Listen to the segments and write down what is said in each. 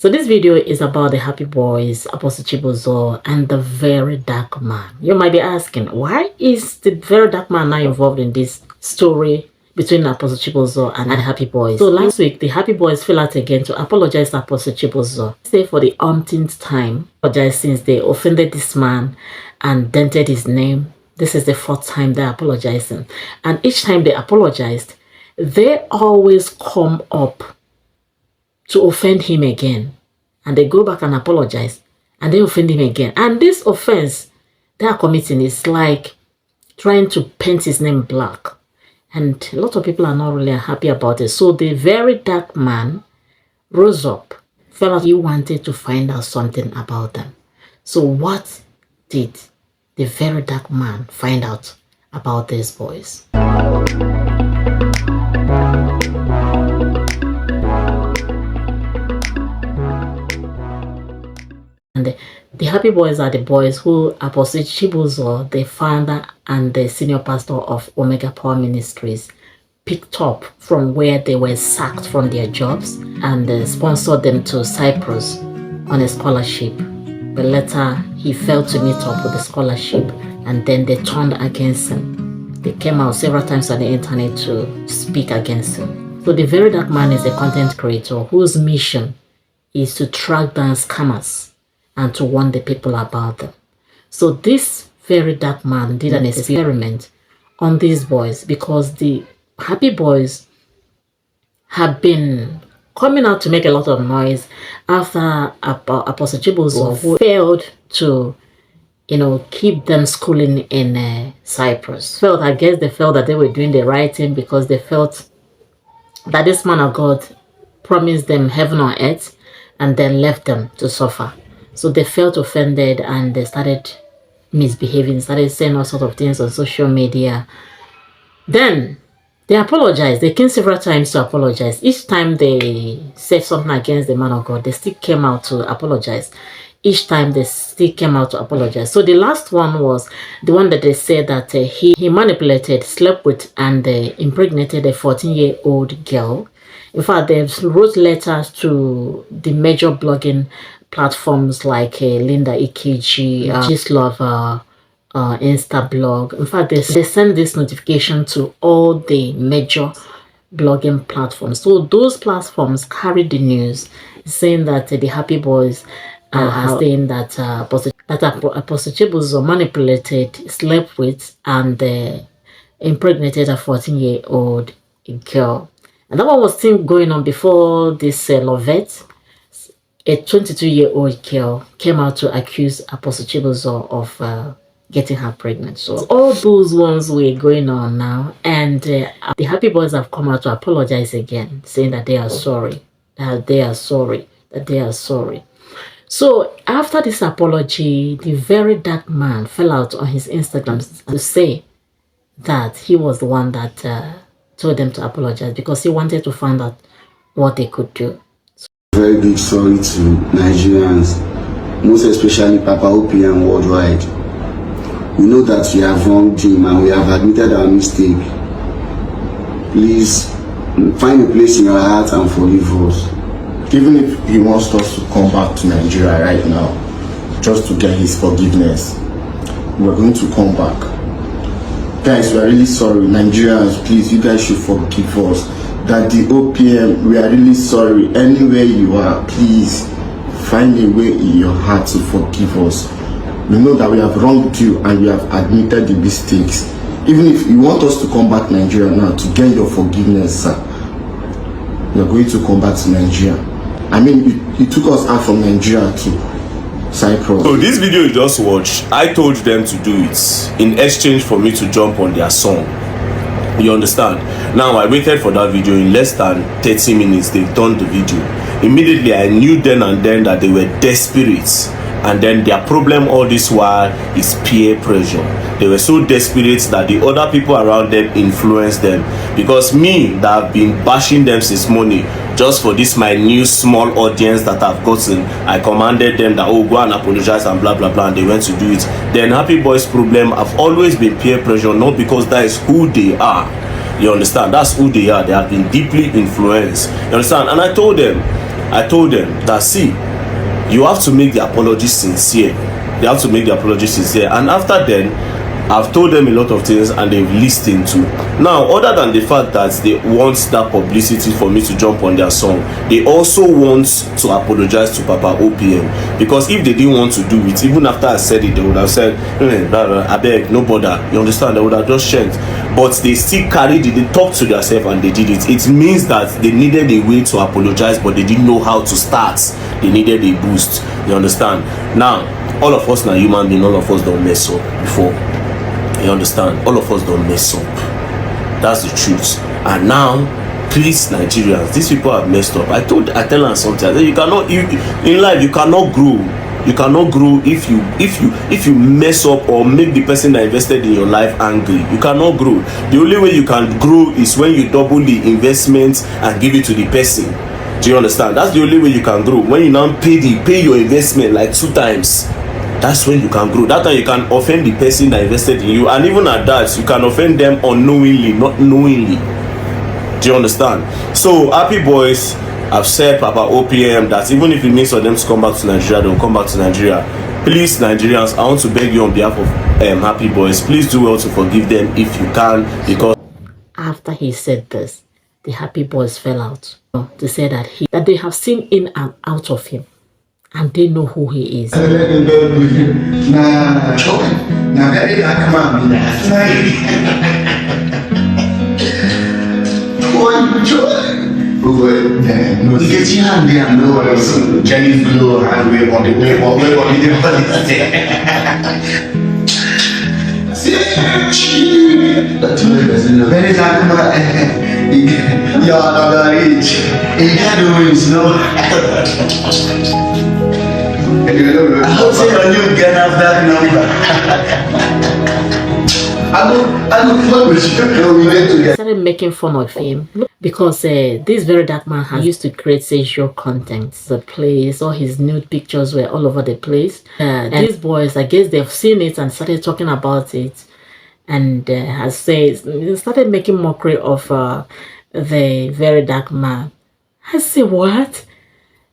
So this video is about the Happie Boys, Apostle Chibuzor, and the Very Dark Man. You might be asking, why is the Very Dark Man now involved in this story between Apostle Chibuzor and the Happie Boys? So last week, the Happie Boys fell out again to apologize to Apostle Chibuzor. Say for the umpteenth time, apologize since they offended this man and dented his name. This is the fourth time they're apologizing. And each time they apologized, they always come up to offend him again, and they go back and apologize, and they offend him again. And this offense they are committing is like trying to paint his name black, and a lot of people are not really happy about it. So the Very Dark Man rose up, felt like he wanted to find out something about them. So what did the Very Dark Man find out about these boys? And the Happie Boys are the boys who Apostle Chibuzor, the founder and the senior pastor of Omega Power Ministries, picked up from where they were sacked from their jobs and sponsored them to Cyprus on a scholarship. But later, he failed to meet up with the scholarship, and then they turned against him. They came out several times on the internet to speak against him. So the Very Dark Man is a content creator whose mission is to track down scammers and to warn the people about them. So this Very Dark Man did an experiment on these boys, because the Happie Boys have been coming out to make a lot of noise after Apostle Chibuzor, who failed to, keep them schooling in Cyprus. I guess they felt that they were doing the right thing, because they felt that this man of God promised them heaven on earth and then left them to suffer. So they felt offended and they started misbehaving, started saying all sorts of things on social media. Then they apologized. They came several times to apologize. Each time they said something against the man of God, they still came out to apologize. Each time they still came out to apologize. So the last one was the one that they said that he manipulated, slept with, and impregnated a 14-year-old girl. In fact, they wrote letters to the major blogging platforms like Linda Ikiji, Gislove, Instablog. In fact, they send this notification to all the major blogging platforms. So those platforms carried the news saying that the Happie Boys are saying that Apostle Chibuzor manipulated, slept with, and impregnated a 14-year-old girl. And that one was still going on before this Lovette, a 22-year-old girl, came out to accuse Apostle Chibuzor of getting her pregnant. So all those ones were going on now, and the Happie Boys have come out to apologize again, saying that they are sorry, that they are sorry, that they are sorry. So after this apology, the Very Dark Man fell out on his Instagram to say that he was the one that told them to apologize, because he wanted to find out what they could do. Very big sorry to Nigerians, most especially Papa Opi and worldwide. We know that we have wronged him and we have admitted our mistake. Please find a place in your heart and forgive us. Even if he wants us to come back to Nigeria right now, just to get his forgiveness, we're going to come back. Guys, we are really sorry. Nigerians, please, you guys should forgive us. That the OPM, we are really sorry. Anywhere you are, please find a way in your heart to forgive us. We know that we have wronged you and we have admitted the mistakes. Even if you want us to come back to Nigeria now to get your forgiveness, sir, we are going to come back to Nigeria. I mean, you took us out from Nigeria to Cyprus. So this video you just watched, I told them to do it in exchange for me to jump on their song. You understand? Now I waited for that video. In less than 30 minutes they've done the video. Immediately I knew then and then that they were desperate, and then their problem all this while is peer pressure. They were so desperate that the other people around them influenced them, because me that have been bashing them since morning just for this my new small audience that I've gotten, I commanded them that, oh, go and apologize and blah blah blah, and they went to do it. Then Happie Boys problem have always been peer pressure, not because that is who they are. You understand? That's who they are. They have been deeply influenced. You understand? And I told them, I told them that, see, you have to make the apology sincere. They have to make the apology sincere. And after then, I've told them a lot of things and they've listened to. Now, other than the fact that they want that publicity for me to jump on their song, they also want to apologize to Papa OPM. Because if they didn't want to do it, even after I said it, they would have said, I beg, no bother. You understand? They would have just shared. But they still carried it, they talked to themselves and they did it. It means that they needed a way to apologize, but they didn't know how to start. They needed a boost. You understand? Now, all of us are human beings, all of us don't mess up before. You understand? All of us don't mess up. That's the truth. And now, please, Nigerians, these people have messed up. I tell them sometimes that you cannot, in life, you cannot grow. You cannot grow if you mess up or make the person that invested in your life angry. You cannot grow. The only way you can grow is when you double the investment and give it to the person. Do you understand? That's the only way you can grow. When you now pay your investment like 2 times. That's when you can grow. That time you can offend the person that invested in you, and even at that, you can offend them unknowingly, not knowingly. Do you understand? So, Happy Boys have said Papa OPM that even if it means for them to come back to Nigeria, they'll come back to Nigeria. Please, Nigerians, I want to beg you on behalf of Happy Boys, please do well to forgive them if you can, because After he said this, the Happy Boys fell out to say that they have seen in and out of him. And they know who he is. I hope say your new get off that number. They started making fun of him because this very dark man has used to create sexual content. The place, all his nude pictures were all over the place. And these boys, I guess they've seen it and started talking about it, and has said, started making mockery of the very dark man. I say, what?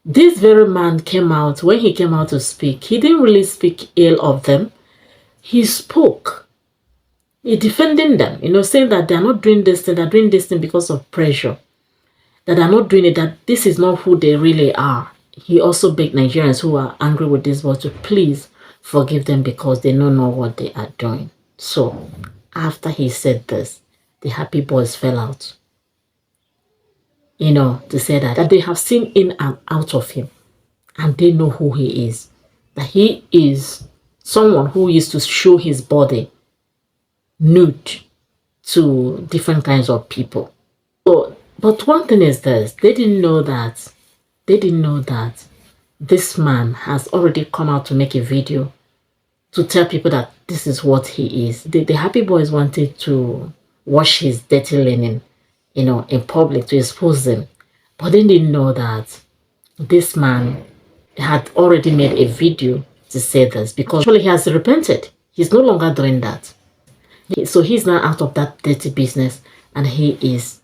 This very man came out, when he came out to speak, he didn't really speak ill of them. He spoke. He defending them, saying that they're not doing this thing, they're doing this thing because of pressure. That they're not doing it, that this is not who they really are. He also begged Nigerians who are angry with this boy to please forgive them because they don't know what they are doing. So, after he said this, the Happy Boys fell out. To say that they have seen in and out of him, and they know who he is. That he is someone who used to show his body nude to different kinds of people. So, but one thing is this, they didn't know that this man has already come out to make a video to tell people that this is what he is. The Happy Boys wanted to wash his dirty linen, in public to expose them. But they didn't know that this man had already made a video to say this, because actually he has repented. He's no longer doing that. So he's now out of that dirty business and he is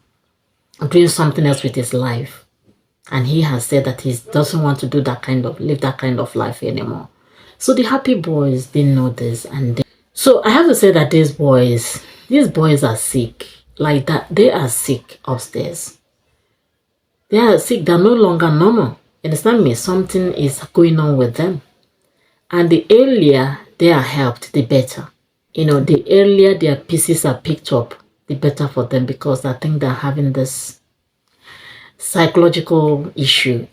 doing something else with his life. And he has said that he doesn't want to live that kind of life anymore. So the Happy Boys didn't know this, and so I have to say that these boys are sick. Like that, they are sick upstairs. They are sick. They're no longer normal. Understand me? Something is going on with them. And the earlier they are helped, the better. The earlier their pieces are picked up, the better for them, because I think they're having this psychological issue,